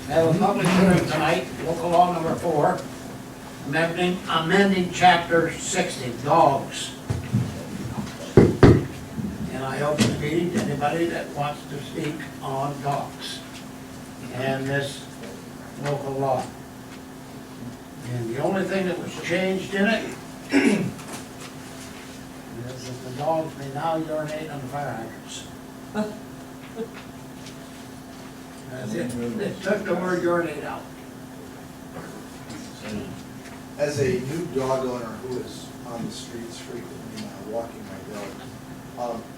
We have a public hearing tonight, local law number 4, amending chapter 60, dogs. And I open the meeting to anybody that wants to speak on dogs and this local law. And the only thing that was changed in it is that the dogs may now urinate on the fire hydrants. That's it. They took the word urinate out. As a new dog owner who is on the streets frequently now, walking my dog,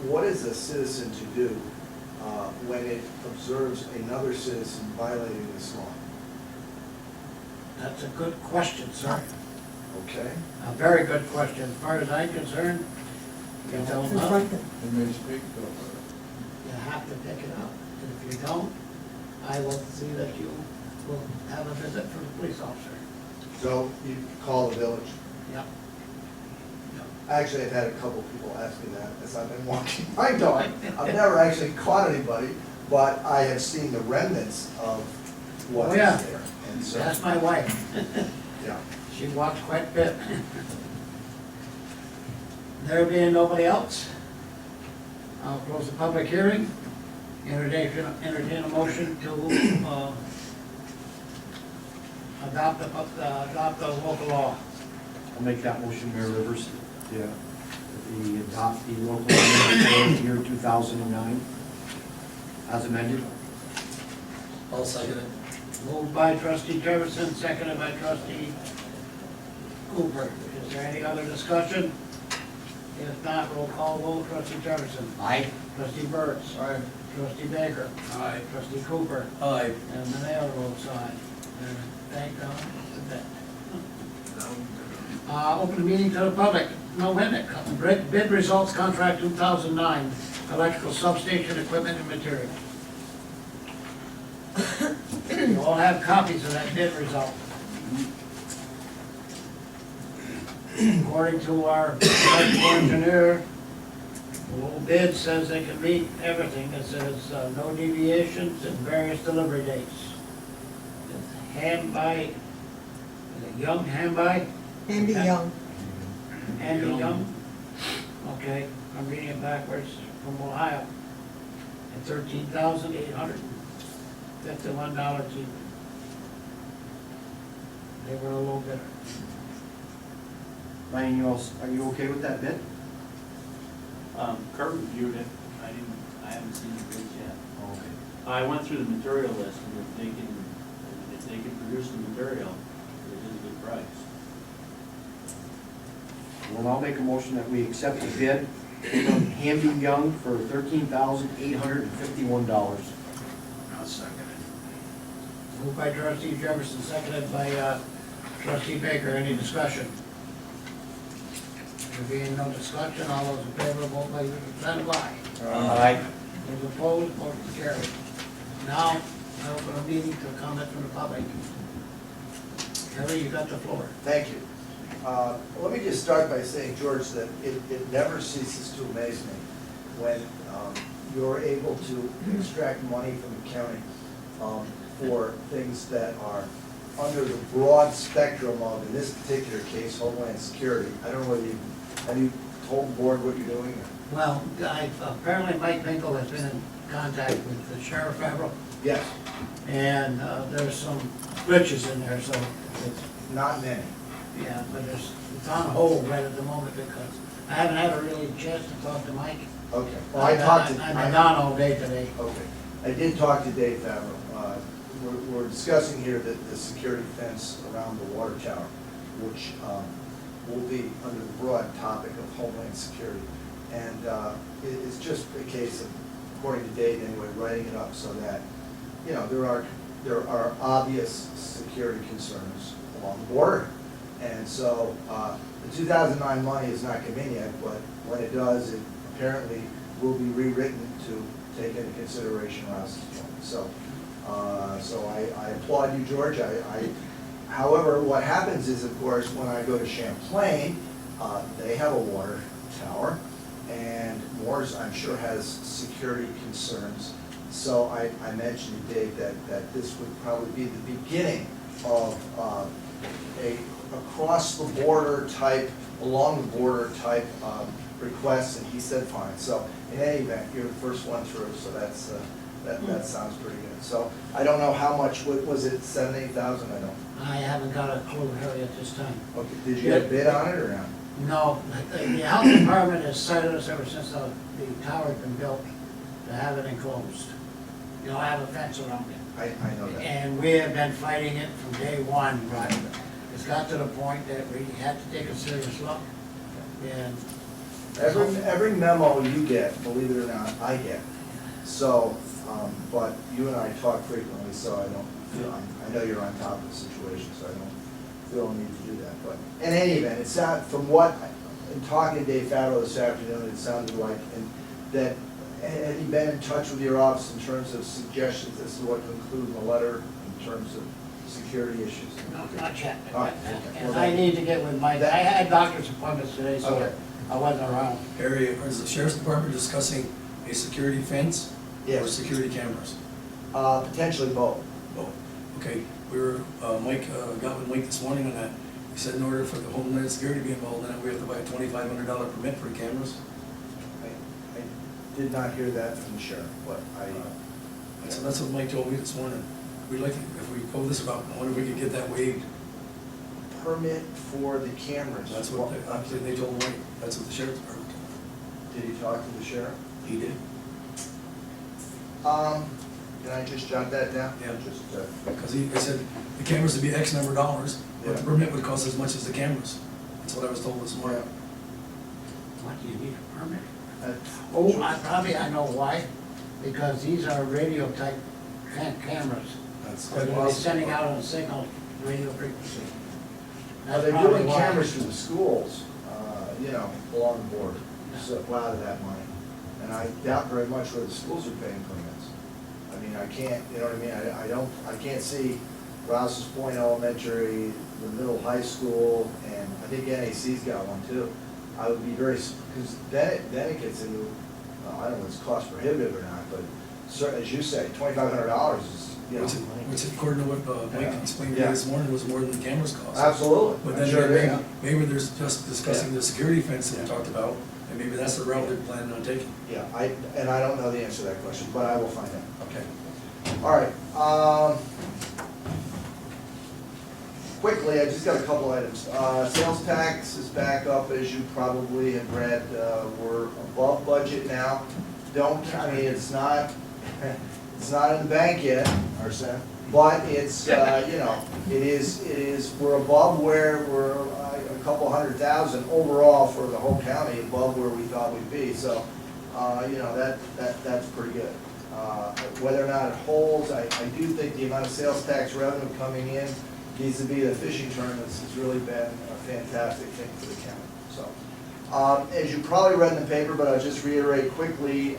what is a citizen to do when it observes another citizen violating this law? That's a good question, sir. Okay? A very good question. As far as I'm concerned, you tell them up, They may speak to it. you have to pick it up. And if you don't, I will see that you will have a visit from the police officer. So you call the village? Yep. Actually, I've had a couple people ask me that as I've been walking my dog. I've never actually caught anybody, but I have seen the remnants of what Oh, is yeah. there. And so, That's my wife. yeah. She walks quite a bit. There being nobody else, I'll close the public hearing. Entertain a motion to adopt the local law. I'll make that motion, Mayor Rivers. Yeah. We adopt the local law for year 2009 as amended. I'll second it. Moved by trustee Jefferson, seconded by trustee Cooper. Is there any other discussion? If not, roll call vote. Trustee Jefferson. Aye. Trustee Burts. Aye. Trustee Baker. Aye. Trustee Cooper. Aye. And the mayor votes aye. And thank God for that. Open the meeting to the public. No minute. Bid results contract 2009, electrical substation equipment and material. You all have copies of that bid result. According to our electrical engineer, the little bid says they can meet everything. It says no deviations and various delivery dates. It's hand by, is it Young, hand by? Andy Young. Andy Young? Okay, I'm reading it backwards, from Ohio. At $13,851 cheaper. They were a little better. Ryan, are you okay with that bid? Kurt reviewed it, I haven't seen the bids yet. Okay. I went through the material list, and if they can produce the material, it is a good price. Well, I'll make a motion that we accept the bid from Hamby Young for $13,851. I'll second it. Moved by trustee Jefferson, seconded by trustee Baker. Any discussion? There being no discussion, all those in favor, vote by your consent of aye. Aye. Those opposed, motion carried. Now, I open a meeting to comment from the public. Harry, you got the floor. Thank you. Let me just start by saying, George, that it never ceases to amaze me when you're able to extract money from the county for things that are under the broad spectrum of, in this particular case, Homeland Security. I don't know whether have you told the board what you're doing? Well, apparently Mike Pinkel has been in contact with the Sheriff Favreau, Yes, and there's some glitches in there, so it's, not many. yeah, but it's on hold right at the moment because I haven't had a really chance to talk to Mike. Okay. Well, I talked to. I've been gone all day today. Okay. I did talk to Dave Favreau. We're discussing here the security fence around the water tower, which will be under the broad topic of Homeland Security. And it's just a case of, according to Dave anyway, writing it up so that, you know, there are obvious security concerns along the border. And so the 2009 money is not coming yet, but when it does, it apparently will be rewritten to take into consideration Rouses point. So I applaud you, George. However, what happens is, of course, when I go to Champlain, they have a water tower, and Moore's, I'm sure, has security concerns So I mentioned to Dave that this would probably be the beginning of a across-the-border type, along-the-border type request, and he said fine. So in any event, you're the first one through, so that's, that sounds pretty good. So I don't know how much, what was it, 7,000, 8,000, I don't. I haven't got a clue, Harry, at this time. Okay, did you get a bid on it or not? No, the health department has cited us ever since the tower's been built to have it enclosed. You know, have a fence around it. I know that. And we have been fighting it from day one, but it's got to the point that we had to take a serious look. And Every memo you get, believe it or not, I get. So, but you and I talk frequently, so I don't feel, I know you're on top of the situation, so I don't feel a need to do that. But in any event, it's not, from what, in talking to Dave Favreau this afternoon, it sounded like, that, had he been in touch with your office in terms of suggestions as to what to include in the letter in terms of security issues? not yet. All right. And I need to get with Mike. I had doctor's appointments today, so Okay. I wasn't around. Harry, is the sheriff's department discussing a security fence? Or Yes. security cameras? Potentially both. Oh, okay, we were, Mike, got with Mike this morning on that. He said in order for the Homeland Security to be involved in it, we have to buy a $2,500 permit for the cameras. I did not hear that from the sheriff, but So that's what Mike told me this morning. We'd like, to, if we go this route, I wonder if we could get that waived. permit for the cameras. That's what they told Mike, that's what the sheriff's department told him. Did he talk to the sheriff? He did. Can I just jot that down? Yeah. Just, Because he said the cameras would be X number of dollars, but the Yeah. permit would cost as much as the cameras. That's what I was told this morning. What do you need a permit? uh, Oh, I know why. Because these are radio type cameras. That's They're quite gonna be possible. sending out a signal radio frequency. That's They're probably doing why. cameras for the schools, along the board, so a lot of that money. And I doubt very much where the schools are paying permits. I mean, I can't, you know what I mean, I can't see Rouses Point Elementary, the middle high school, and I think NAC's got one too. I would be very, because then it gets into, I don't know if it's cost prohibitive or not, but as you say, $2,500 is, Which according to what Mike explained to me this morning was more than the cameras cost. Absolutely. But I'm then sure it is. maybe there's just discussing the security fence that we talked about, and maybe that's the route they're planning on taking. Yeah, and I don't know the answer to that question, but I will find out. Okay. All right, quickly, I just got a couple items. Sales tax is back up, as you probably have read, we're above budget now. I mean, it's not in the bank yet, Arsen, but it's, it is, we're above where we're a couple 100,000 overall for the whole county, above where we thought we'd be, so, that's pretty good. Whether or not it holds, I do think the amount of sales tax revenue coming in vis-a-vis the fishing tournaments has really been a fantastic thing for the county, so. As you probably read in the paper, but I'll just reiterate quickly,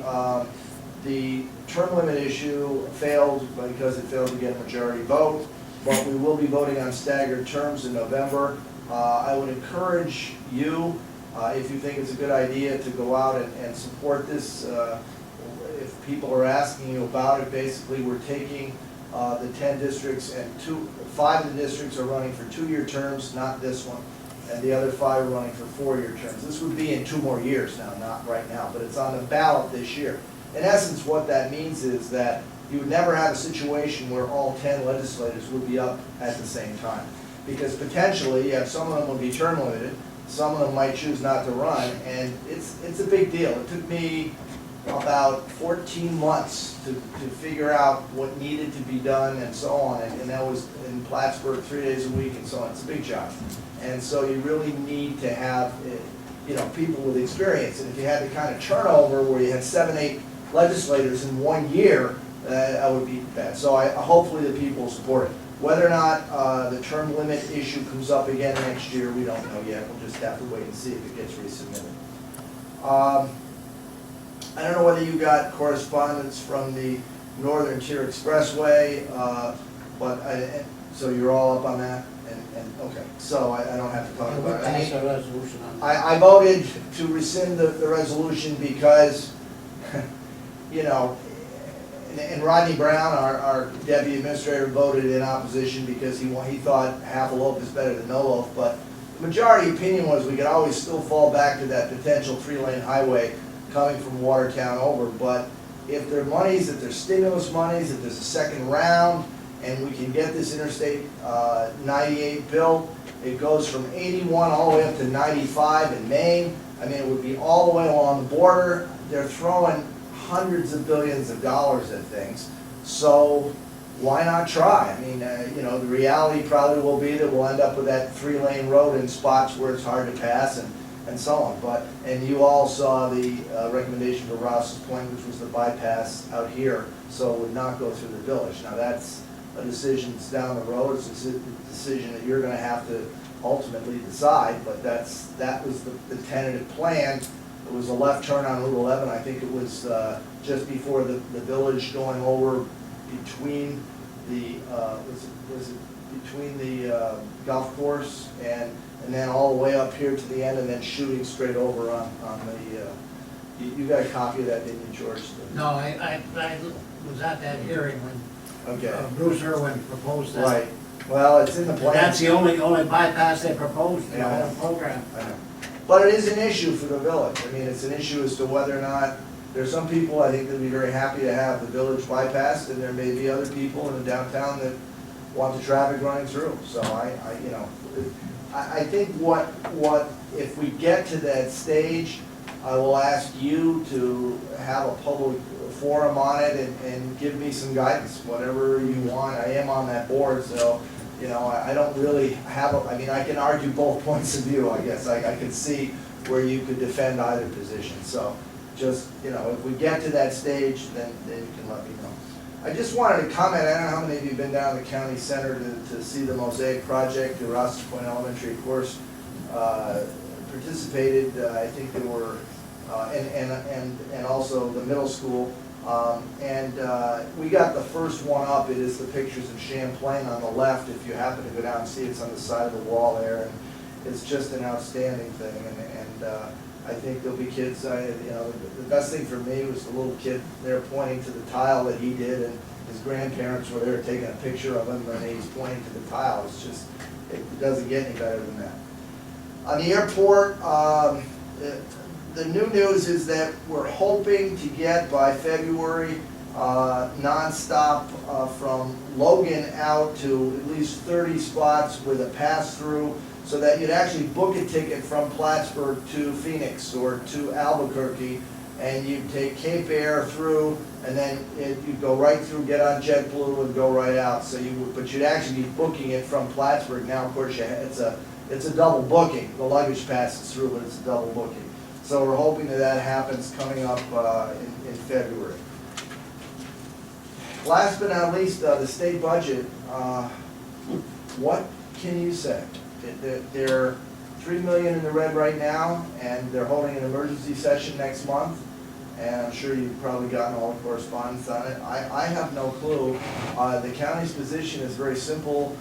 the term limit issue failed because it failed to get a majority vote, but we will be voting on staggered terms in November. I would encourage you, if you think it's a good idea, to go out and support this. If people are asking you about it, basically we're taking the 10 districts and 5 of the districts are running for 2-year terms, not this one, and the other 5 are running for 4-year terms. This would be in 2 more years now, not right now, but it's on the ballot this year. In essence, what that means is that you would never have a situation where all 10 legislators would be up at the same time. Because potentially, some of them would be term limited, some of them might choose not to run, and it's a big deal. It took me about 14 months to figure out what needed to be done and so on, and that was in Plattsburgh 3 days a week and so on. It's a big job. And so you really need to have, people with experience. And if you had the kind of turnover where you had 7, 8 legislators in 1 year, that would be bad. So hopefully the people will support it. Whether or not the term limit issue comes up again next year, we don't know yet. We'll just have to wait and see if it gets resubmitted. I don't know whether you got correspondence from the Northern Tier Expressway, so you're all up on that? And okay, so I don't have to talk We'll about it. pass a resolution on that. I voted to rescind the resolution because, and Rodney Brown, our deputy administrator, voted in opposition because he thought half a loaf is better than no loaf, but the majority opinion was we could always still fall back to that potential 3-lane highway coming from Watertown over, but if there are monies, if there's stimulus monies, if there's a second round, and we can get this Interstate 98 built, it goes from 81 all the way up to 95 in Maine. I mean, it would be all the way along the border. They're throwing hundreds of billions of dollars at things, so why not try? I mean, you know, the reality probably will be that we'll end up with that 3-lane road in spots where it's hard to pass and so on. But, and you all saw the recommendation for Rouses Point, which was the bypass out here, so it would not go through the village. Now that's a decision that's down the road. It's a decision that you're gonna have to ultimately decide, but that was the tentative plan. It was a left turn on Route 11. I think it was just before the village going over between the, was it between the golf course and then all the way up here to the end and then shooting straight over on the, you got a copy of that, didn't you, George? No, I was at that hearing when Okay, Bruce Irwin proposed that. right. Well, it's in the plan. That's the only bypass they proposed in the Yeah. whole program. I know. But it is an issue for the village. I mean, it's an issue as to whether or not, there's some people, I think, that'd be very happy to have the village bypassed, and there may be other people in the downtown that want the traffic running through. So you know, I think if we get to that stage, I will ask you to have a public forum on it and give me some guidance, whatever you want. I am on that board, so, you know, I don't really have, I mean, I can argue both points of view, I guess. I can see where you could defend either position. So just, you know, if we get to that stage, then you can let me know. I just wanted to comment, I don't know how many of you have been down to the county center to see the Mosaic project. The Rouses Point Elementary, of course, participated. I think there were, and also the middle school. We got the first one up. It is the pictures of Champlain on the left. If you happen to go down and see, it's on the side of the wall there, and it's just an outstanding thing. And I think there'll be kids. You know, the best thing for me was the little kid there pointing to the tile that he did, and his grandparents were there taking a picture of him, and he's pointing to the tile. It's just, it doesn't get any better than that. On the airport. The new news is that we're hoping to get by February nonstop from Logan out to at least 30 spots with a pass-through, so that you'd actually book a ticket from Plattsburgh to Phoenix or to Albuquerque, and you'd take Cape Air through, and then you'd go right through, get on JetBlue, and go right out. So but you'd actually be booking it from Plattsburgh. Now, of course, it's a double booking. The luggage passes through, but it's a double booking. So we're hoping that happens coming up in February. Last but not least, the state budget. What can you say? They're $3 million in the red right now, and they're holding an emergency session next month. And I'm sure you've probably gotten all the correspondence on it. I have no clue. The county's position is very simple.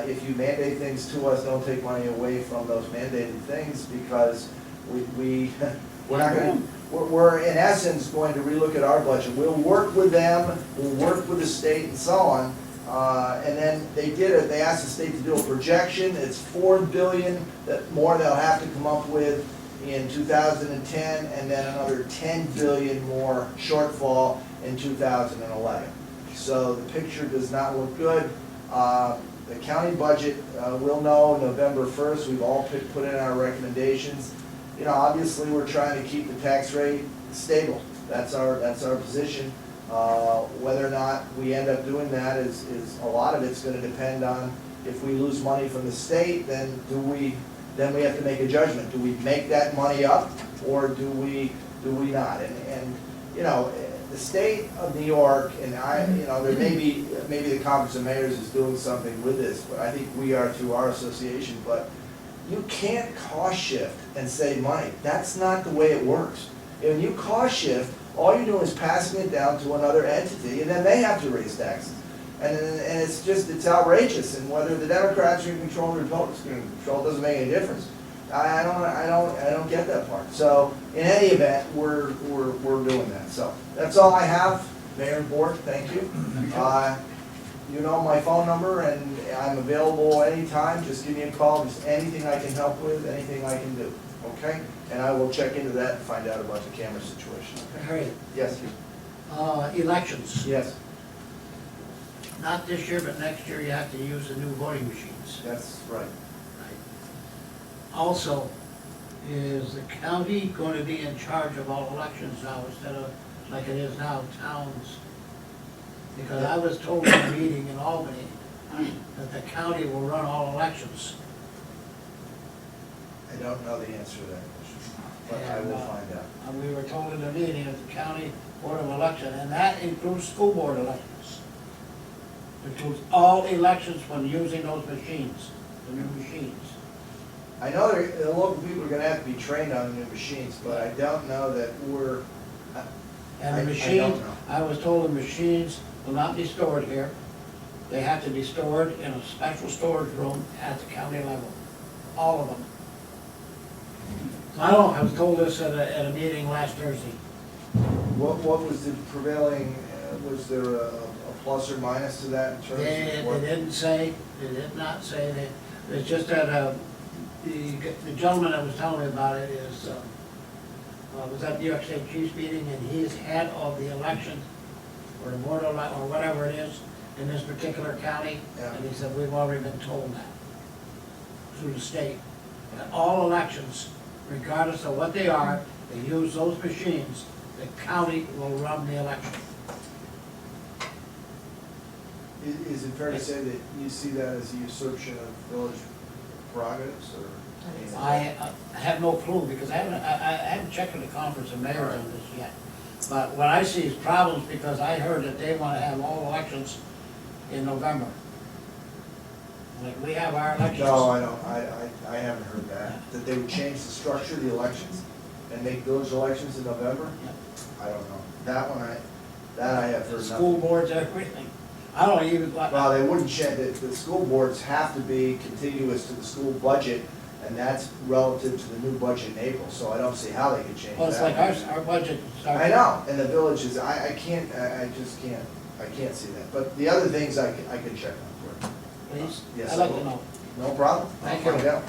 If you mandate things to us, don't take money away from those mandated things, because we're not going to, we're in essence going to relook at our budget. We'll work with them, we'll work with the state and so on. And then they asked the state to do a projection. It's $4 billion more they'll have to come up with in 2010, and then another $10 billion more shortfall in 2011. So the picture does not look good. The county budget, we'll know November 1st. We've all put in our recommendations. You know, obviously we're trying to keep the tax rate stable. That's our position. Whether or not we end up doing that is a lot of it's going to depend on if we lose money from the state, then we have to make a judgment. Do we make that money up, or do we not? And you know, the state of New York, and you know, there maybe the Conference of Mayors is doing something with this, but I think we are through our association. But you can't cost shift and save money. That's not the way it works. When you cost shift, all you're doing is passing it down to another entity, and then they have to raise taxes. And it's outrageous. And whether the Democrats are in control or the Republicans are in control doesn't make any difference. I don't get that part. So in any event, we're doing that. So that's all I have. Mayor and Board, thank you. You know my phone number, and I'm available anytime. Just give me a call. Just anything I can help with, anything I can do, okay? And I will check into that and find out about the camera situation. Harry, Yes, elections, yes, not this year, but next year you have to use the new voting machines. that's right. Also, is the county going to be in charge of all elections now instead of like it is now, towns? Because I was told in a meeting in Albany that the county will run all elections. I don't know the answer to that question, but I will find out. And we were told in the meeting that the county board of election, and that includes school board elections. Includes all elections when using those machines, the new machines. I know the local people are gonna have to be trained on the new machines, but I don't know that we're, And I the don't machines, know. I was told the machines will not be stored here. They have to be stored in a special storage room at the county level, all of them. I was told this at a meeting last Thursday. what was the prevailing, was there a plus or minus to that in terms of They what? didn't say, they did not say that, it's just that, the gentleman that was telling me about it is, was at New York State Chiefs meeting, and he's head of the election, or the board of, or whatever it is, in this particular county, Yeah. and he said, we've already been told that through the state, that all elections, regardless of what they are, they use those machines, the county will run the election. Is it fair to say that you see that as a usurpation of village prerogatives, or? I have no clue, because I haven't checked with the conference of mayors on this yet. But what I see is problems, because I heard that they wanna have all elections in November. Like, we have our elections. No, I don't, I haven't heard that they would change the structure of the elections and make village elections in November? Yep. I don't know. That one, I have The heard school nothing. boards, everything. I don't even, Well, they wouldn't change, the school boards have to be contiguous to the school budget, and that's relative to the new budget in April, so I don't see how they could change that. well, it's like our budget starts. I know, and the villages, I can't, I just can't, I can't see that. But the other things I can check on for you. Please, Yes, I'd like I to will. know. No problem. Thank I'll find you. out.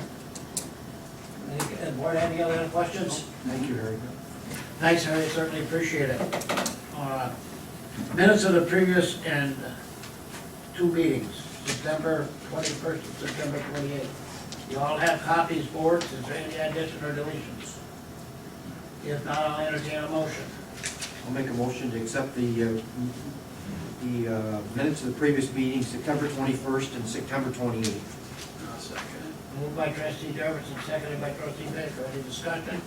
Board, any other questions? Thank you, Harry. Thanks, Harry, certainly appreciate it. Minutes of the previous and two meetings, September 21st and September 28th. You all have copies, boards, is there any addition or deletions? If not, I'll entertain a motion. I'll make a motion to accept the minutes of the previous meetings, September 21st and September 28th. I'll second it. Moved by trustee Jefferson, seconded by trustee Baker. Any discussion?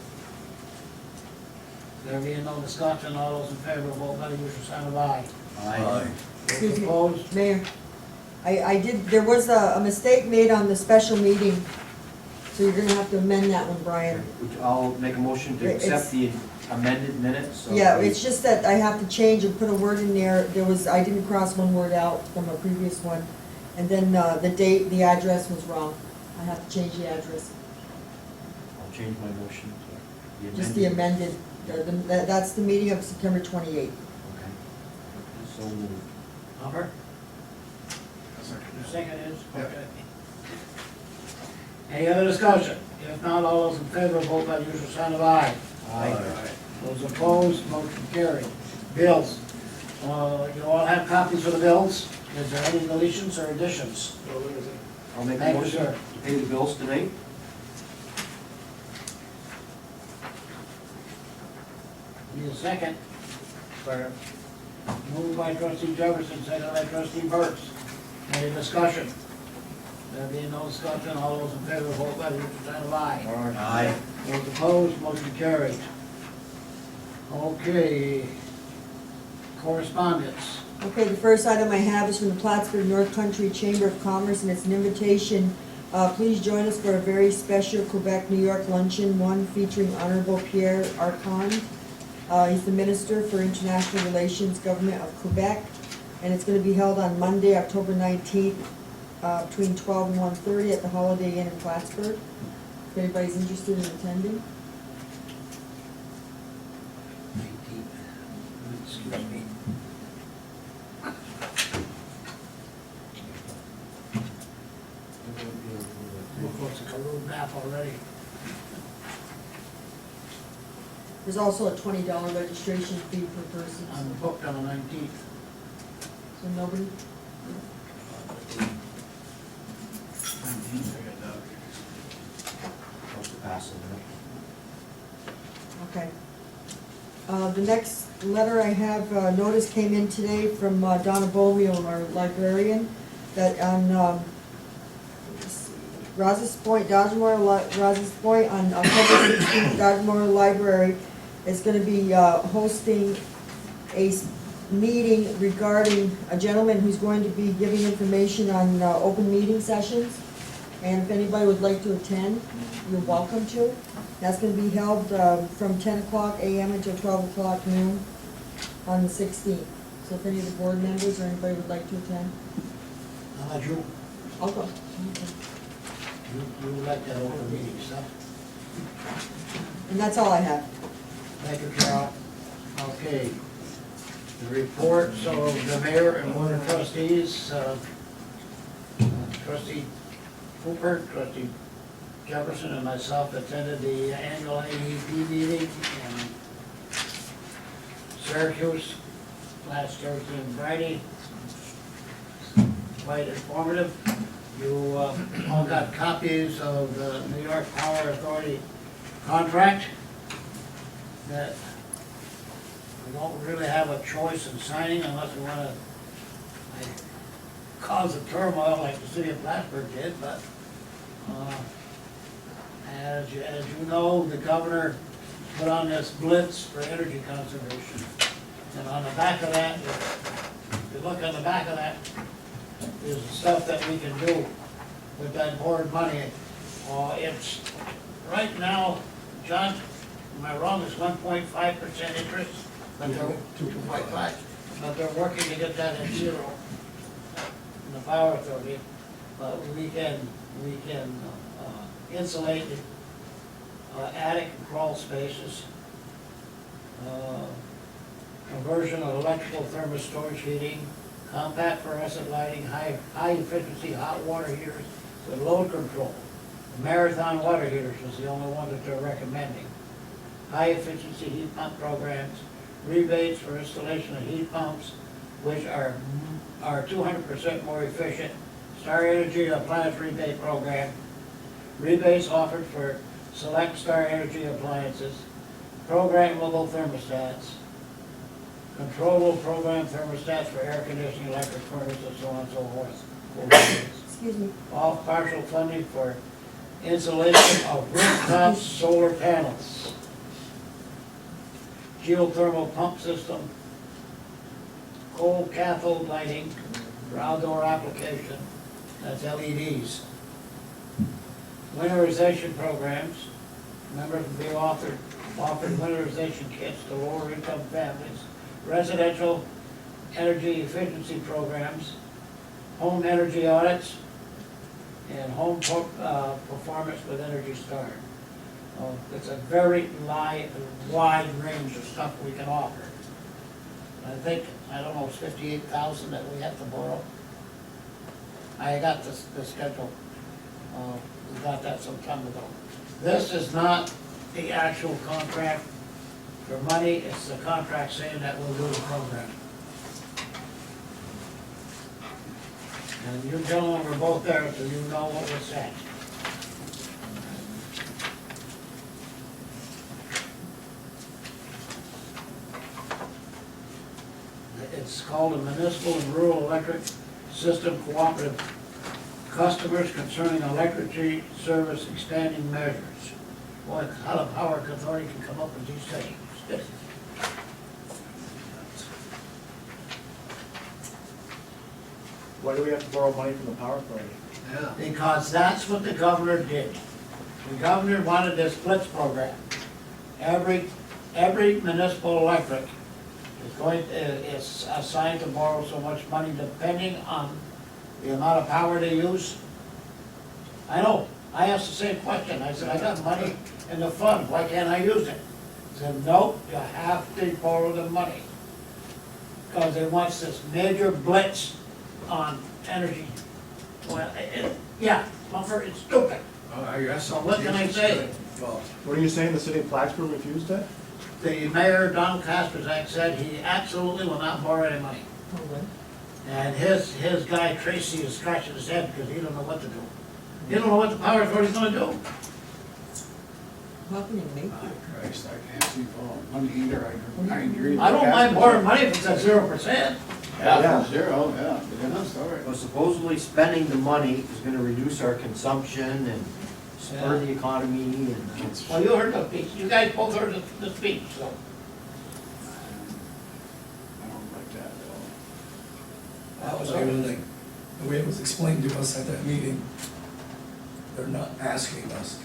There being no discussion, all those in favor, vote by the usual sign of aye. Aye. Excuse Those me. opposed? Mayor, I did, there was a mistake made on the special meeting, so you're gonna have to amend that one, Brian. I'll make a motion to accept the amended minutes. of Yeah, the- it's just that I have to change and put a word in there, I didn't cross one word out from a previous one. And then, the date, the address was wrong, I have to change the address, I'll change my motion to the just the amended. amended, that's the meeting of September 28th. Okay. So moved. Humber? I'll second Your it. second is? Yep. Okay. Any other discussion? If not, all those in favor, vote by the usual sign of aye. Aye. Those opposed, motion carried. Bills. You all have copies for the bills? Is there any deletions or additions? I'll make a Thank you, motion sir. to pay the bills tonight. Need a second? For, moved by trustee Jefferson, second by trustee Burks. Any discussion? There being no discussion, all those in favor, vote by the usual sign of aye. Aye. Those opposed, motion carried. Okay. Correspondence. Okay, the first item I have is from the Plattsburgh North Country Chamber of Commerce, and it's an invitation. Please join us for a very special Quebec, New York luncheon, one featuring Honorable Pierre Arcand. He's the Minister for International Relations, Government of Quebec, and it's gonna be held on Monday, October 19th, between 12 and 1:30 at the Holiday Inn in Plattsburgh. If anybody's interested in attending. Excuse me. Look what's a road map already. There's also a $20 registration fee per person, I'm booked on the 19th. so nobody, Supposed to pass it, okay. The next letter I have, notice came in today from Donna Bolio, our librarian, that on, let's see, Rouses Point, Rouses Point on October 16th, Dodgemore Library is gonna be hosting a meeting regarding a gentleman who's going to be giving information on open meeting sessions. And if anybody would like to attend, you're welcome to. That's gonna be held from 10 o'clock a.m. until 12 o'clock noon on the 16th. So if any of the board members or anybody would like to attend, How about you? I'll go. You like that open meeting stuff? And that's all I have. Thank you, Carol. Okay. The reports of the mayor and board of trustees, trustee Cooper, trustee Jefferson, and myself attended the annual AEP meeting in Syracuse last Thursday and Friday. Quite informative. You all got copies of the New York Power Authority contract that we don't really have a choice in signing unless we want to cause a turmoil like the city of Plattsburgh did, but as you know, the governor put on this blitz for energy conservation. And on the back of that, if you look on the back of that, is the stuff that we can do with that board money. It's, right now, John, am I wrong, it's 1.5% interest? But they're 2.5, but they're working to get that at zero in the power authority. But we can insulate attic and crawl spaces, conversion of electrical thermal storage heating, compact fluorescent lighting, high efficiency hot water heaters with load control. The Marathon water heaters is the only one that they're recommending. High efficiency heat pump programs, rebates for installation of heat pumps, which are 200% more efficient. Star Energy appliance rebate program, rebates offered for select Star Energy appliances, programmable thermostats, controllable program thermostats for air conditioning, electric furnace, and so on and so forth. Excuse me. All partial funding for installation of rooftop solar panels, geothermal pump system, cold cathode lighting for outdoor application, that's LEDs. Winterization programs, members will be offered winterization kits to lower income families, residential energy efficiency programs, home energy audits, and home performance with Energy Star. It's a very wide range of stuff we can offer. I think, I don't know, it's 58,000 that we have to borrow. I got the schedule, we got that some time ago. This is not the actual contract for money, it's the contract saying that we'll do the program. And you gentlemen were both there, so you know what was said. It's called a Municipal and Rural Electric System Cooperative. Customers concerning electricity service expanding measures. Boy, how the Power Authority can come up with these things. Why do we have to borrow money from the power authority? Yeah. Because that's what the governor did. The governor wanted this blitz program. Every municipal electric is assigned to borrow so much money depending on the amount of power they use. I know, I asked the same question. I said, I got money in the fund, why can't I use it? He said, nope, you have to borrow the money. Because they want this major blitz on energy. Well, yeah, plumber is stupid. Oh, I guess. So what can I say? Well, What are you saying, the city of Plattsburgh refused it? The mayor, Donald Kasperzak, said he absolutely will not borrow any money. And his guy Tracy is scratching his head because he don't know what to do. He don't know what the power authority's gonna do. How can you make My it? Christ, I can't see for money either, I agree. I don't mind borrowing money if it's at 0%. Yeah, for zero, yeah, yeah, sorry. Well, supposedly spending the money is gonna reduce our consumption and spur the economy and. Well, you heard the speech, you guys both heard the speech, so. I don't like that at that was the other thing. The way it was explained to us at that meeting, they're not asking us.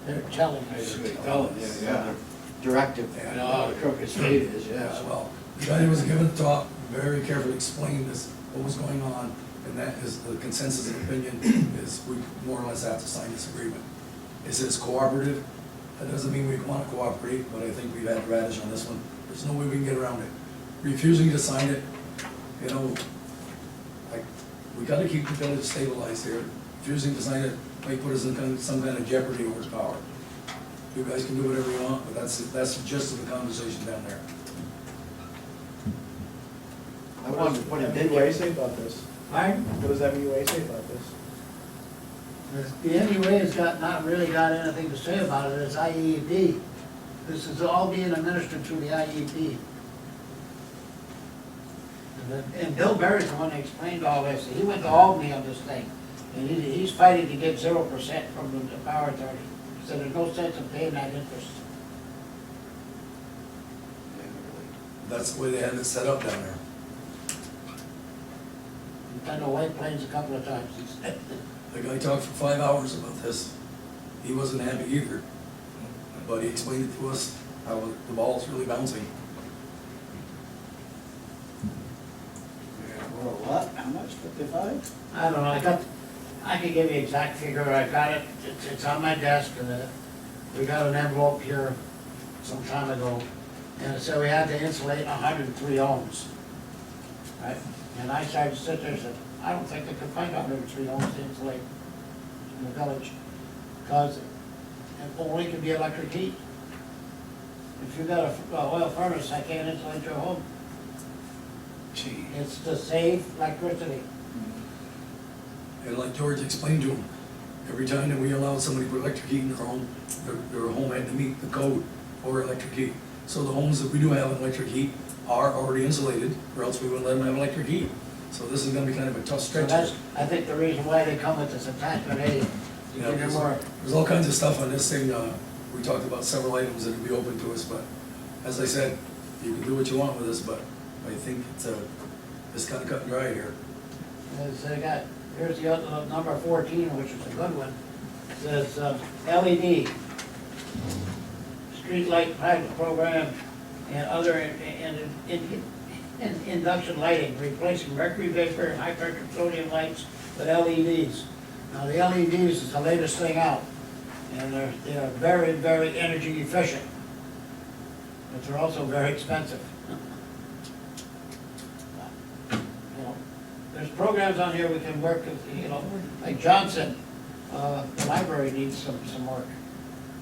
They're telling all. us. They tell it, yeah. Directive. I know how the crooked street is, Yeah, yeah. well, the guy who was given the talk very carefully explained this, what was going on, and that is the consensus of opinion is we more or less have to sign this agreement. It says cooperative, that doesn't mean we want to cooperate, but I think we've had radish on this one. There's no way we can get around it. Refusing to sign it, you know, like, we gotta keep the village stabilized here. Refusing to sign it might put us in some kind of jeopardy over power. You guys can do whatever you want, but that's the gist of the conversation down there. I wonder what it What did. does MUA say about this? Pardon? What does MUA say about this? The NUA has not really got anything to say about it, it's IEP. This is all being administered through the IEP. And Bill Berry's the one that explained all this, he went to Albany on this thing, and he's fighting to get 0% from the power authority. So there's no sense in paying that interest. That's the way they had it set up down there. I've been to White Plains a couple of times, he said. The guy talked for 5 hours about this. He wasn't happy either, but he explained it to us how the ball's really bouncing. Yeah, well, what, how much, 55? I don't know, I can give you an exact figure, I got it, it's on my desk, and we got an envelope here some time ago, and it said we had to insulate 103 homes. Right, and I started to sit there and said, I don't think they could find 103 homes to insulate in the village, because it only can be electric heat. If you got a oil furnace, I can't insulate your home, Gee. it's to save electricity. And like George explained to him, every time that we allowed somebody to put electric heat in their home, their home had to meet the code for electric heat. So the homes that we do have electric heat are already insulated, or else we wouldn't let them have electric heat. So this is gonna be kind of a tough So stretch. that's, I think, the reason why they come with this attachment A, to Yeah, give you more. There's all kinds of stuff on this thing, we talked about several items that would be open to us, but as I said, you can do what you want with this, but I think it's kind of cut and dry here. As they got, here's the other, number 14, which is a good one. It says LED, street light pilot program, and other induction lighting, replacing mercury vapor and high pressure sodium lights with LEDs. Now, the LEDs is the latest thing out, and they're very, very energy efficient, but they're also very expensive. You know, there's programs on here we can work with, you know, like Johnson, the library needs some work.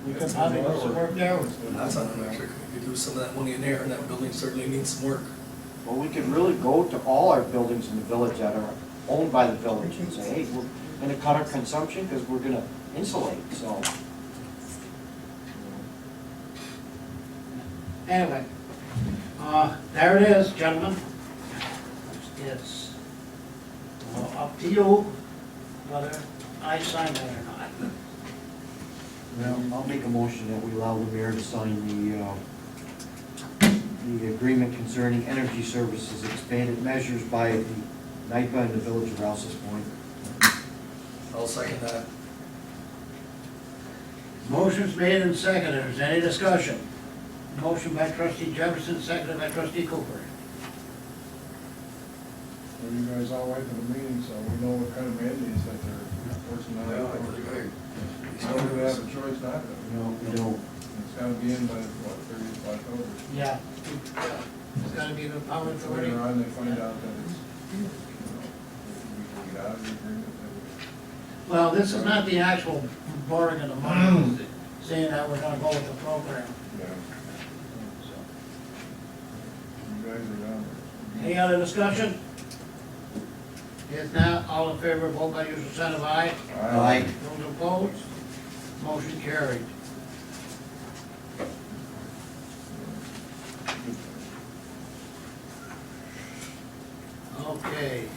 We could probably do some work there. And that's on electric, we could use some of that money in there, and that building certainly needs some work. Well, we could really go to all our buildings in the village that are owned by the village and say, hey, we're gonna cut our consumption because we're gonna insulate, so. Anyway, there it is, gentlemen. It's up to you whether I sign that or not. Well, I'll make a motion that we allow the mayor to sign the agreement concerning energy services expanded measures by the NIPA and the village of Rouses Point. I'll second that. Motion's made and seconded. Is there any discussion? Motion by trustee Jefferson, seconded by trustee Cooper. Well, you guys all went to the meeting, so we know what kind of mandates that they're forcing out. Yeah, I really agree. So we have a choice not to. No, we don't. It's gotta be in by, what, 30th of October. Yeah. It's gotta be the power If authority. later on they find out that it's, you know, we can get out of the agreement, then we. Well, this is not the actual borrowing of the money, it's saying that we're gonna go with the program. Yeah. You guys are down there. Any other discussion? If not, all in favor, vote by usual sign of aye. Aye. Those opposed, motion carried. Okay.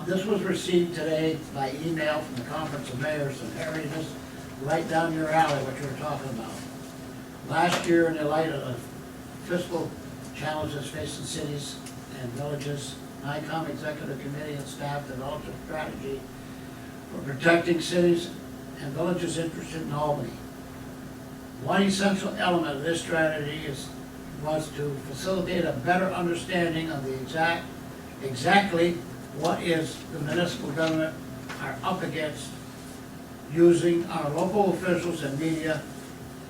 This was received today by email from the Conference of Mayors, and Harry, this is right down your alley, what you were talking about. Last year, in the light of the fiscal challenges facing cities and villages, NICOM Executive Committee and staff developed a strategy for protecting cities and villages interested in Albany. One essential element of this strategy was to facilitate a better understanding of the exactly what is the municipal government are up against, using our local officials and media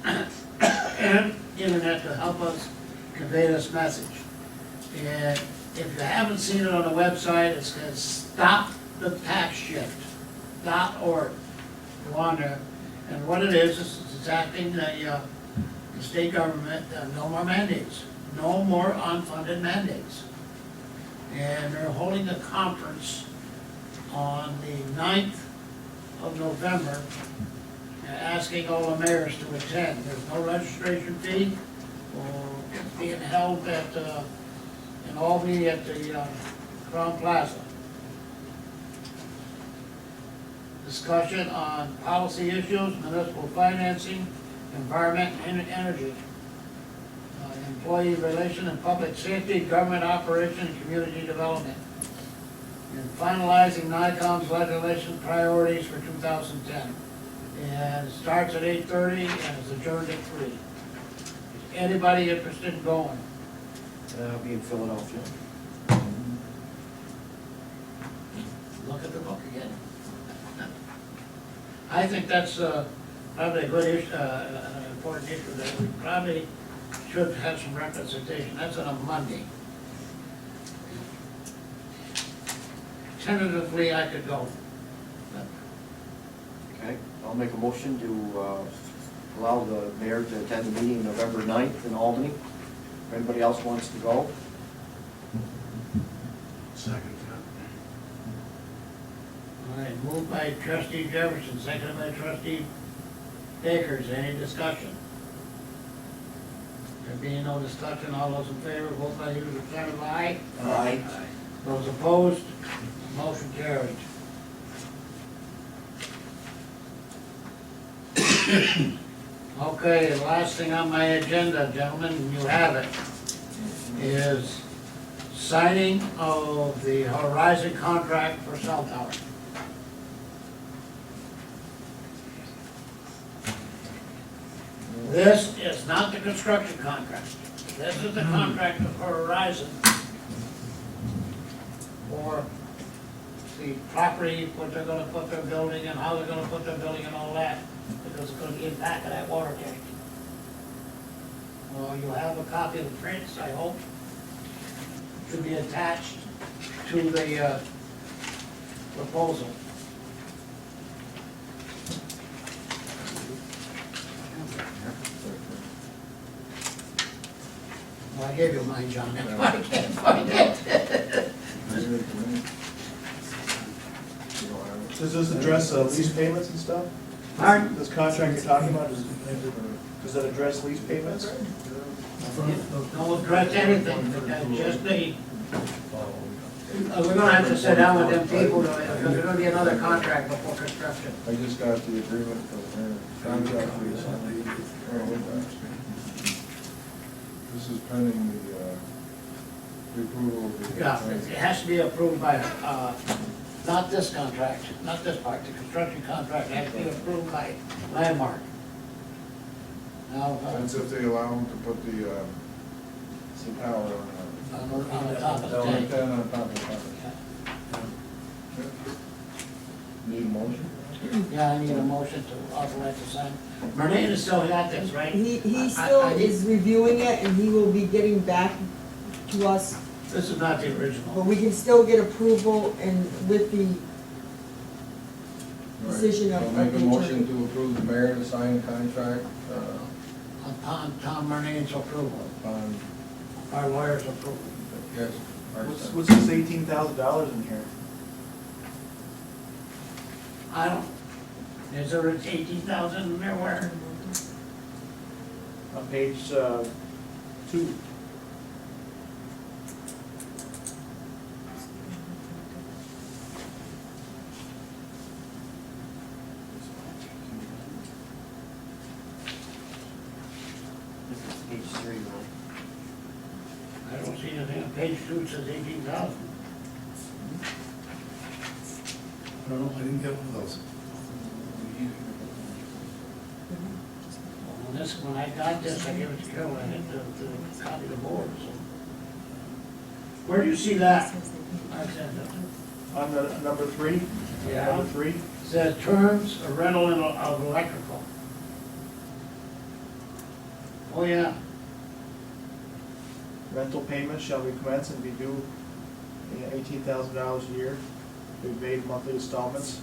and internet to help us convey this message. And if you haven't seen it on the website, it's stopthetaxshift.org. Go on there. And what it is it's acting the state government, no more mandates, no more unfunded mandates. And they're holding a conference on the 9th of November, asking all the mayors to attend. There's no registration fee, it's being held at, in Albany at the Crown Plaza. Discussion on policy issues, municipal financing, environment and energy, employee relation and public safety, government operation and community development, and finalizing NICOM's legislation priorities for 2010. And it starts at 8:30 and is adjourned at 3. Is anybody interested in going? I'll be in Philadelphia. Look at the book again. I think that's probably a good issue, an important issue that we probably should have some representation. That's on a Monday. Tentatively, I could go. Okay, I'll make a motion to allow the mayor to attend the meeting November 9th in Albany. If anybody else wants to go. Second. All right, moved by trustee Jefferson, seconded by trustee Akers. Any discussion? There being no discussion, all those in favor, vote by usual sign of aye. Aye. Those opposed, motion carried. Okay, the last thing on my agenda, gentlemen, and you have it, is signing of the Horizon contract for cell tower. This is not the construction contract. This is the contract for Horizon for the property, what they're gonna put their building and how they're gonna put their building and all that, because it's gonna be in back of that water tank. Well, you have a copy of the prints, I hope. Should be attached to the proposal. Well, I gave you mine, John, that's why I can't find it. Does this address lease payments and stuff? Pardon? This contract you're talking about, does that address lease payments? Don't address anything, just the, we're gonna have to sit down with them people, because there's gonna be another contract before construction. I just got the agreement for the contract lease. This is pending the approval of the. Yeah, it has to be approved by, not this contract, not this part, the construction contract has to be approved by Landmark. Now, That's if they allow them to put the power on the top of the tank. on top of the tank. Need a motion? Yeah, I need a motion to authorize the sign. Murnane still got this, right? He I still need- is reviewing it, and he will be getting back to us, This is not the but original. we can still get approval and with the decision of I'll the make a motion attorney. to approve the mayor to sign contract, Upon Tom Murnay's approval, on, our lawyer's approval. yes. What's this $18,000 in here? I don't, is there 18,000 in there where? On page 2. This is page 3, Ron. I don't see anything on page 2, it says 18,000. I don't know, I didn't get one of those. Well, this, when I got this, I gave it to Carol, I had to copy the board, so. Where do you see that? I said, On the number 3? Yeah. Number 3? says terms of rental of electrical. Oh, yeah, Rental payments shall be commenced and be due $18,000 a year. Be paid monthly installments.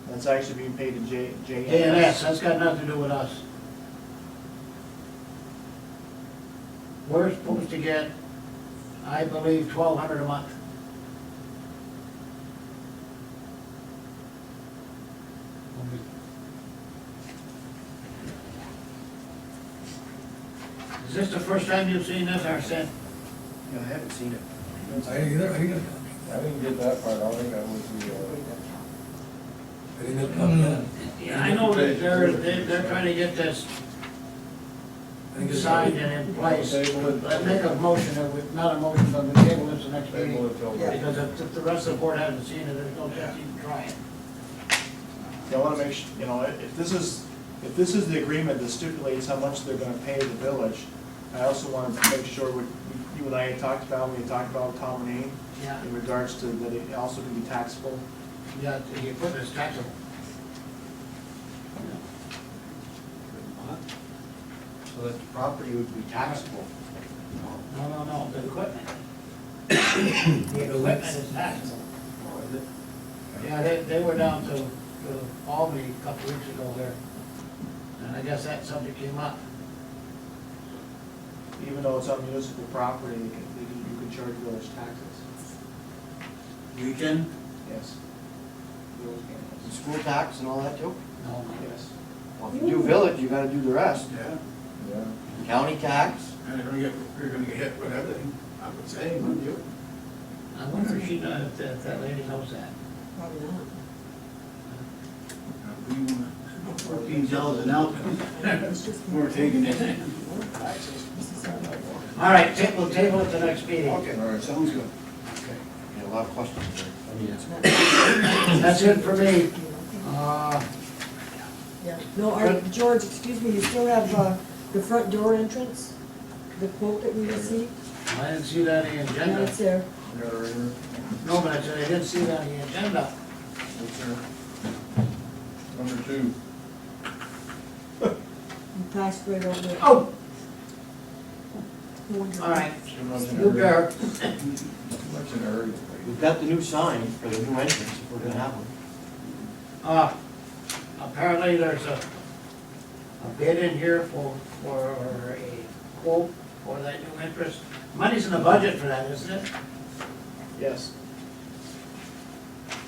That's actually being paid to JNS. JNS, that's got nothing to do with us. We're supposed to get, I believe, 1,200 a month. Is this the first time you've seen this, Arsen? Yeah, I haven't seen it. I didn't either, I didn't get a copy. I didn't get that part, all I got was the, I didn't get a copy of that. Yeah, I know that they're trying to get this I think it's signed and in place. But make a motion, not a motion, but we table this the next table meeting. it till. Yeah. Because if the rest of the board hasn't seen it, there's no chance you can try it. I wanna make sure, if this is the agreement that stipulates how much they're gonna pay the village, I also wanna make sure what you and I had talked about, we had talked about Tom and Ain, Yeah, in regards to that it also can be taxable. yeah, the equipment is taxable. So that the property would be taxable. No, the equipment. The equipment is taxable. Yeah, they were down to Albany a couple weeks ago there, and I guess that subject came up. Even though it's on municipal property, you can charge village taxes. You can? Yes. Village The can, school tax and all that too? No. yes. Well, if you do village, you gotta do the rest. Yeah, Yeah. County tax, and you're gonna get hit with everything, I would say, wouldn't you? I wonder if she knows, if that lady knows that. Probably not. $14,000 out, It's just- we're taking it. All right, we'll table it the next meeting. Okay, all right, sounds good. yeah, a lot of questions there. That's it for me. Yeah, no, George, excuse me, you still have, the front door entrance, the quote that we received? I didn't see that in the Yeah, agenda. it's there. Got it right here. No, but I said I didn't see that in the agenda. Yes, sir. Number 2. You passed right over it. Oh, Wonderful. all right. Too much in a You hurry. bear. Too much in a hurry. We've got the new sign for the new entrance, if we're gonna have one. Apparently there's a bid in here for a quote for that new interest. Money's in the budget for that, isn't it? Yes.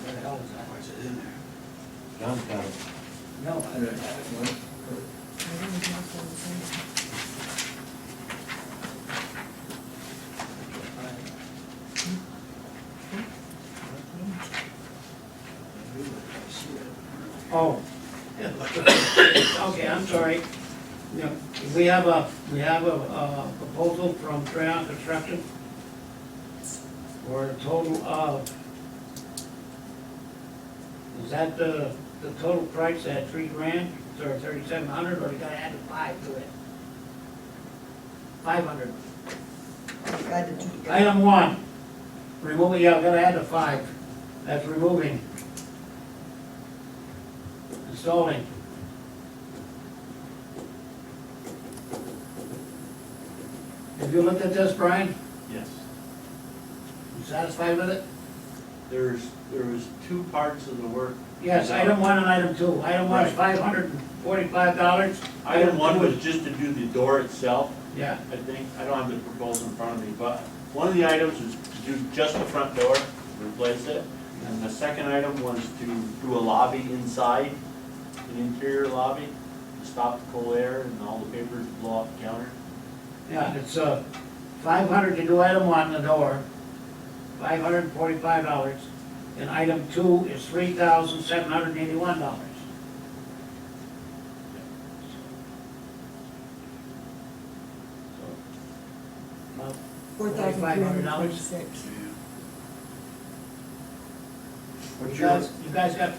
Where the hell is that? What's it in there? John's got it. No, I don't have it. Oh. Okay, I'm sorry. Yeah, we have a proposal from Treon Construction for a total of, is that the total price at $3,000, or 3,700, or you gotta add a 5 to it? 500. Add the two together. Item 1, removing, yeah, we gotta add the 5. That's removing. installing. Have you looked at this, Brian? Yes. You satisfied with it? There was two parts of the work. Yes, item one and item two. Item one is $545. Item one was just to do the door itself, Yeah, I think. I don't have the proposal in front of me, but one of the items was to do just the front door, replace it. And the second item was to do a lobby inside, an interior lobby, to stop the cold air and all the papers to blow off the counter. yeah, it's, 500 to do item one, the door, $545. And item two is $3,781. About $4,326. What's You your, guys got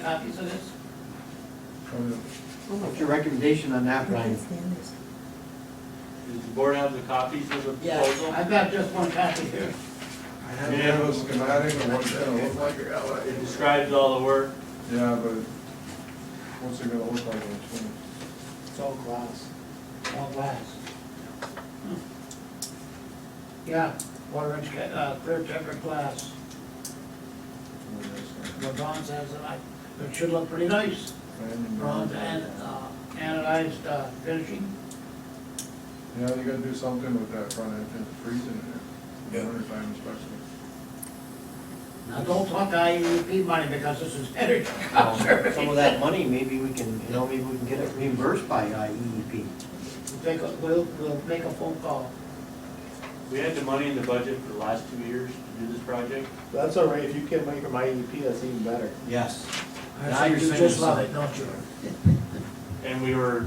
copies of this? what's your recommendation on that, Brian? Does the board have the copies of the proposal? I've got just one copy here. Yeah, it was schematic or what's it gonna look like? It describes all the work. Yeah, but what's it gonna look like when it's finished? It's all glass. All glass. Yeah, 1/4 inch, clear tempered glass. The bronze has it, it should look pretty nice. Bronze and, anodized, finishing. Yeah, you gotta do something with that front edge, it's freezing in there, Yeah. winter time especially. Now, don't talk IEP money because this is energy Some of conservation. that money, maybe we can, maybe we can get it reimbursed by IEP. We'll make a phone call. We had the money in the budget for the last 2 years to do this project. That's all right, if you get money from IEP, that's even better. Yes. Now I you're think you saying just love something. it, don't you? And we were,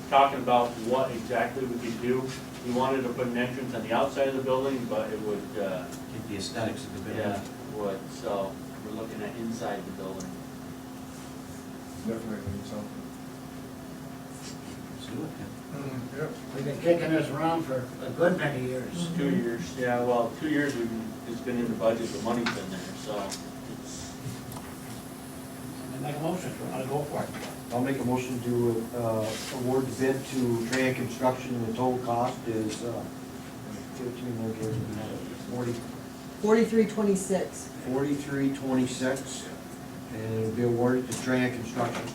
talking about what exactly we could do. We wanted to put an entrance on the outside of the building, but it would, Get the aesthetics of the building. yeah, would, so we're looking at inside the building. Definitely need something. Let's do it then. Yep. We've been kicking this around for a good many years. 2 years, yeah, well, 2 years it's been in the budget, the money's been there, so it's, Make a motion, if you wanna go for it. I'll make a motion to award the bid to Tran Construction, and the total cost is, give it to me, no, Gary, 4326. 4326, and it'll be awarded to Tran Construction.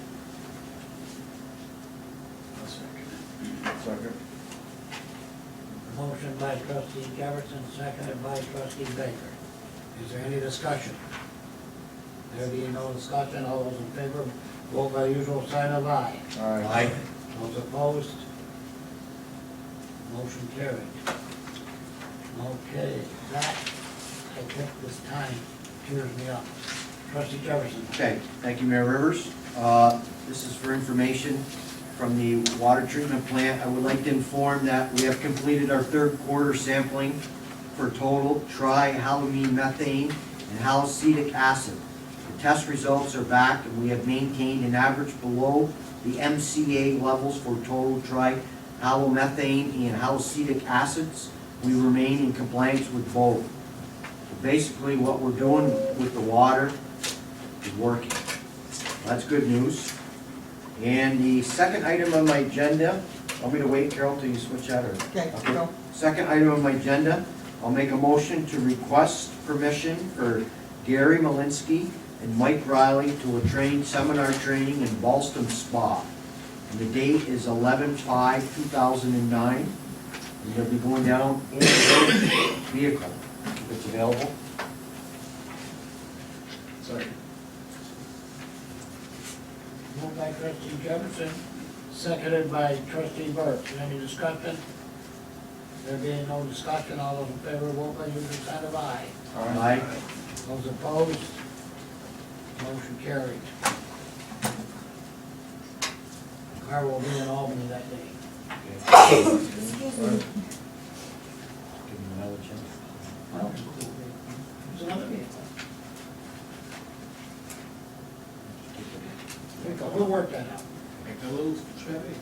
Second. Motion by trustee Jefferson, seconded by trustee Baker. Is there any discussion? There being no discussion, all those in favor, vote by the usual sign of aye. Aye. Those opposed? Motion carried. Okay, that, I think this time cheers me up. Trustee Jefferson. Okay, thank you, Mayor Rivers. This is for information from the water treatment plant. I would like to inform that we have completed our 3rd quarter sampling for total trihalomine methane and halocetic acid. The test results are back, and we have maintained an average below the MCA levels for total trihalomethane and halocetic acids. We remain in compliance with both. So basically, what we're doing with the water is working. That's good news. And the second item on my agenda, want me to wait, Carol, till you switch out, or? Okay, go. Second item on my agenda, I'll make a motion to request permission for Gary Malinsky and Mike Riley to attend seminar training in Ballston Spa. And the date is 11/5/2009, and they'll be going down in a vehicle, if it's available. Second. Moved by trustee Jefferson, seconded by trustee Burke. Any discussion? There being no discussion, all those in favor, vote by usual sign of aye. Aye. Those opposed? Motion carried. Car will be in Albany that day. Excuse me. Give them another chance. Well, it's another vehicle. We'll work that out. Make a little Chevy.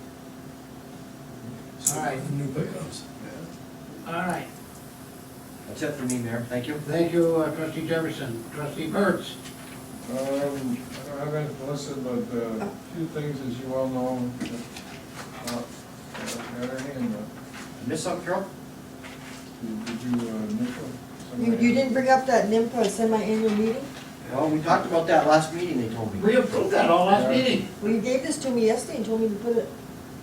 All right. New pickups. All right. That's it for me, Mayor. Thank you. Thank you, trustee Jefferson. Trustee Burks. I don't haven't listened, but a few things, as you all know, got her hand up. Miss something, Carol? Did you, Nicola? You didn't bring up that NIMPA semi-annual meeting? Well, we talked about that last meeting, they told me. We approved that all last Yeah. meeting. Well, you gave this to me yesterday and told me to put it,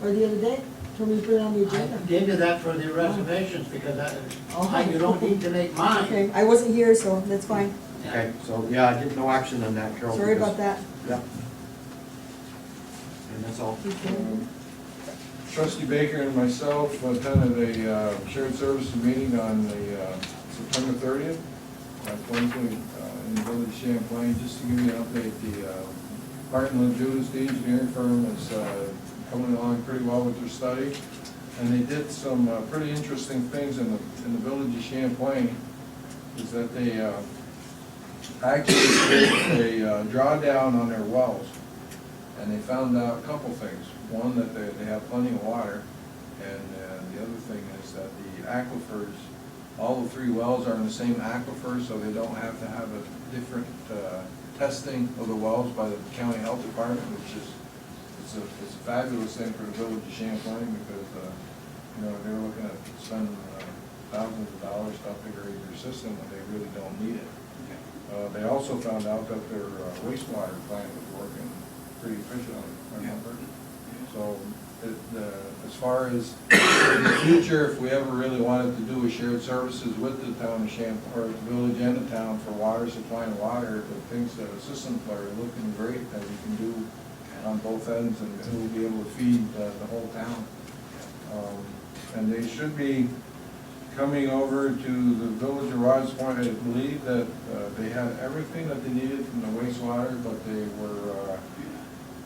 or the other day, told me to put it on the I agenda. gave you that for the reservations, because Oh. you don't need to make mine. Okay, I wasn't here, so that's fine. Okay, so, yeah, I did no action on that, Carol. Sorry because- about that. Yeah. And that's all. Trustee Baker and myself attended a shared services meeting on the September 30th, Wednesday, in the village of Champlain. Just to give you an update, the Martin LaJudas, the engineering firm, is coming along pretty well with their study. And they did some pretty interesting things in the village of Champlain, is that they actually did a drawdown on their wells. And they found out a couple things. One, that they have plenty of water, and the other thing is that the aquifers, all the three wells are in the same aquifer, so they don't have to have a different testing of the wells by the county health department, which is, it's a fabulous thing for the village of Champlain, because, they're looking at spending thousands of dollars to upgrade their system when they really don't need it. They also found out that their wastewater plant was working pretty efficiently, remember? So, as far as in the future, if we ever really wanted to do a shared services with the town of Champlain, or the village and the town for water supply and water, the things that the systems are looking great that we can do on both ends, and we'll be able to feed the whole town. And they should be coming over to the village of Rouses Point. I believe that they had everything that they needed from the wastewater, but they were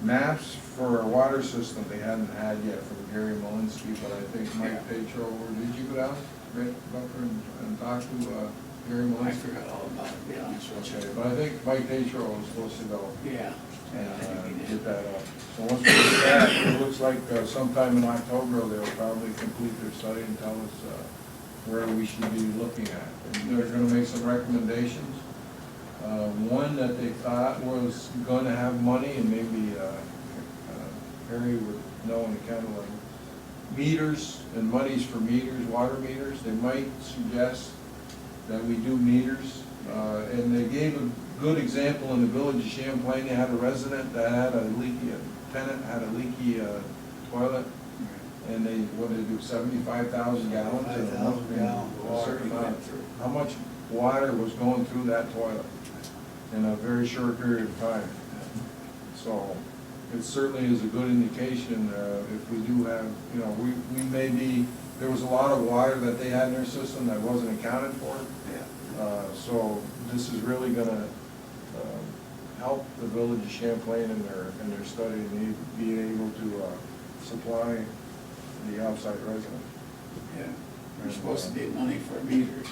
maps for our water system they hadn't had yet from Gary Malinsky, but I think Mike Petro, did you go down, Rick, up there and talk to Gary Malinsky? I forgot all about it, to be honest with Okay, you. but I think Mike Petro was supposed to go Yeah. and get that up. So once we get that, it looks like sometime in October, they'll probably complete their study and tell us where we should be looking at. And they're gonna make some recommendations. One that they thought was gonna have money, and maybe Harry would know, in kind of like meters and monies for meters, water meters. They might suggest that we do meters. And they gave a good example in the village of Champlain. They had a resident that had a leaky, a tenant had a leaky toilet. And they, what did they do, 75,000 gallons? 5,000 gallons of A water certain he amount. went through. How much water was going through that toilet in a very short period of time? So it certainly is a good indication if we do have, we may be, there was a lot of water that they had in their system that wasn't accounted for. So this is really gonna help the village of Champlain in their study, and be able to supply the outside residents. Yeah, there's supposed to be money for meters.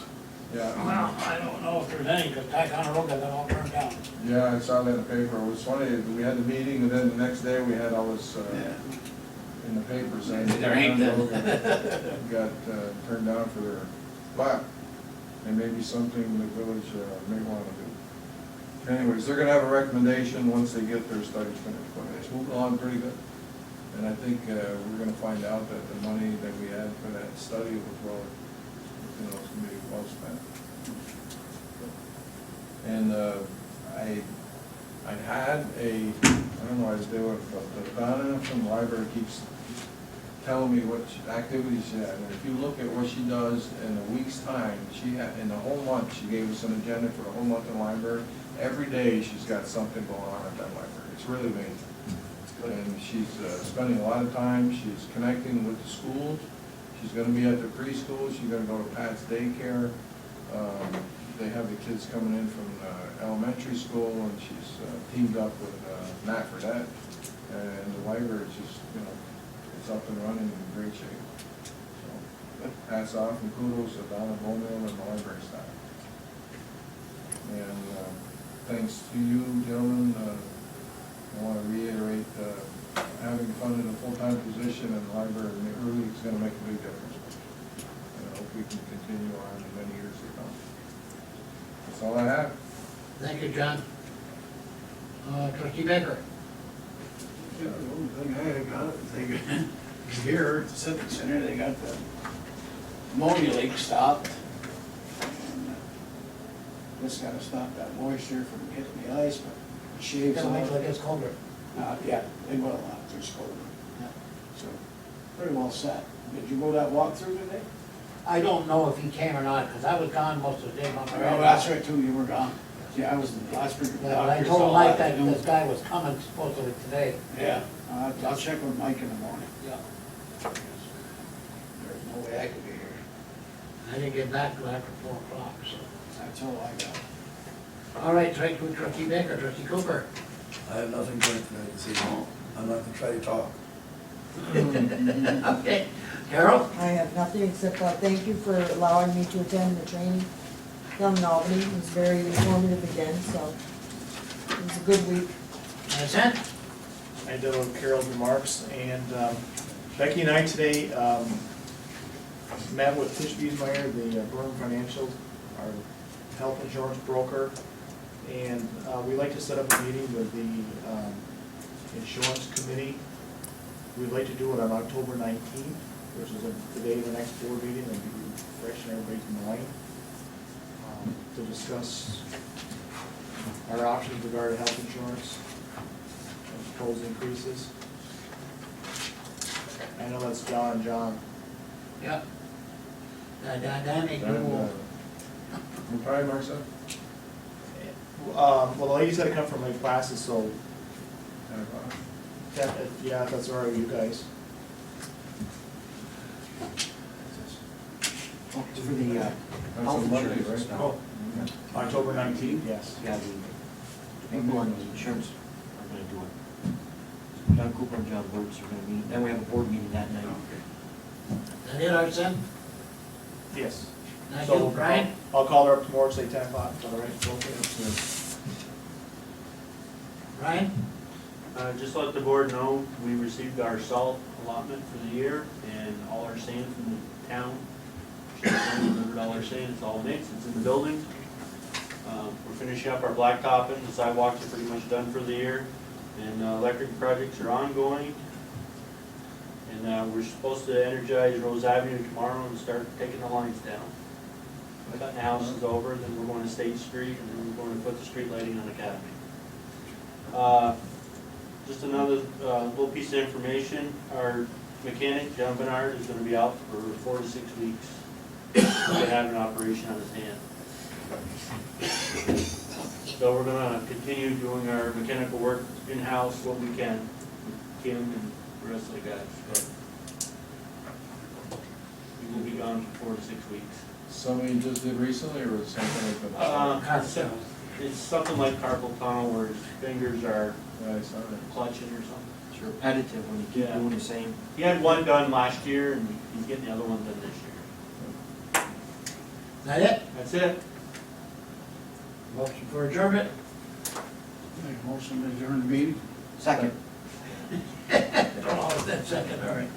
Yeah. Well, I don't know if there's any, because Ticonderoga got all burned down. Yeah, I saw that in the paper. It was funny, we had the meeting, and then the next day, we had all this Yeah. in the paper saying. There ain't none. Got turned down for their plat, and maybe something the village may want to do. Anyways, they're gonna have a recommendation once they get their studies finished, but it's moving along pretty good. And I think we're gonna find out that the money that we had for that study was well, it's gonna be well spent. And I had I don't know how to do it, but Donna from the library keeps telling me what activities she had. And if you look at what she does in a week's time, she had, in the whole month, she gave us an agenda for the whole month in the library. Every day, she's got something going on at that library. It's really amazing. And she's spending a lot of time, she's connecting with the schools. She's gonna be at the preschool, she's gonna go to Pat's daycare. They have the kids coming in from elementary school, and she's teamed up with Matt Fredette. And the library is just, it's up and running in great shape. So, hats off and kudos to Donna Bowman and the library staff. And thanks to you, gentlemen. I want to reiterate, having funded a full-time position in the library really is going to make a big difference. And I hope we can continue on in many years to come. That's all I have. Thank you, John. Trustee Baker? Yeah, the only thing I got is they got, here at the Civic Center, they got the ammonia leak stopped. And, just gotta stop that moisture from hitting the ice, but it shaves Gonna wait till it off. gets colder. Yeah, they will after it's colder. Yeah. So, pretty well set. Did you go that walkthrough today? I don't know if he came or not, because I was gone most of the day. Oh, that's right too, you were gone. Yeah, I was in the hospital. Yeah, but I told Mike that this guy was coming supposedly today. Yeah, I'll check with Mike in the morning. Yeah. There's no way I could be here. I didn't get back till after 4 o'clock, so. That's all I got. All right, trustee Baker, trustee Cooper. I have nothing planned tonight this evening. I'm not gonna try to talk. Okay, Carol? I have nothing except thank you for allowing me to attend the training down in Albany. It was very informative again, so it was a good week. That's it? I did on Carol's remarks, and Becky and I today met with Tish Wiesmeyer, the Burnham Financial, our health insurance broker, and we'd like to set up a meeting with the insurance committee. We'd like to do it on October 19th, which is the day of the next board meeting, and be fresh in everybody's mind, to discuss our options regarding health insurance and proposed increases. I know that's John and John. Yeah. Danny, And, you, what time, Marcia? Well, the ladies had to come from my classes, so, 10 o'clock. yeah, if that's all right with you guys. Oh, it's for the, That's health a Monday, insurance right? now. October 19th, yes. Yeah, the people on the insurance are gonna do it. John Cooper and John Burks are gonna meet, then we have a board meeting that night. that it, Arson? Yes. Thank So, you, Brian? I'll call her up tomorrow, say 10 o'clock, is that all right? Okay. Brian? Just let the board know, we received our salt allotment for the year, and all our sand from the town. Delivered all our sand, it's all mixed, it's in the building. We're finishing up our blacktopping, the sidewalks are pretty much done for the year, and electric projects are ongoing. And we're supposed to energize Rose Avenue tomorrow and start taking the lines down. Cutting the houses over, then we're going to State Street, and then we're going to put the street lighting on Academy. Just another little piece of information, our mechanic, John Bernard, is gonna be out for 4 to 6 weeks. He's gonna have an operation on his hand. So we're gonna continue doing our mechanical work in-house, what we can, with Kim and the rest of the guys, but we will be gone for 4 to 6 weeks. Something you just did recently, or was something like that? It's something like carpal tunnel where his fingers are Yeah, I saw that. clutching or something. It's repetitive when you keep Yeah. doing the same. He had one done last year, and he's getting the other one done this year. That it? That's it. Motion for adjournment? Make a motion to adjourn the meeting? Second. Oh, that second, all right.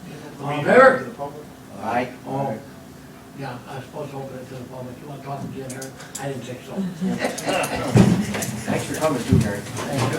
All in Meeting favor? to the public? Aye. Oh, yeah, I was supposed to open it to the public. You want to talk to Jim here? I didn't think so. Thanks for coming too, Gary. Thank you.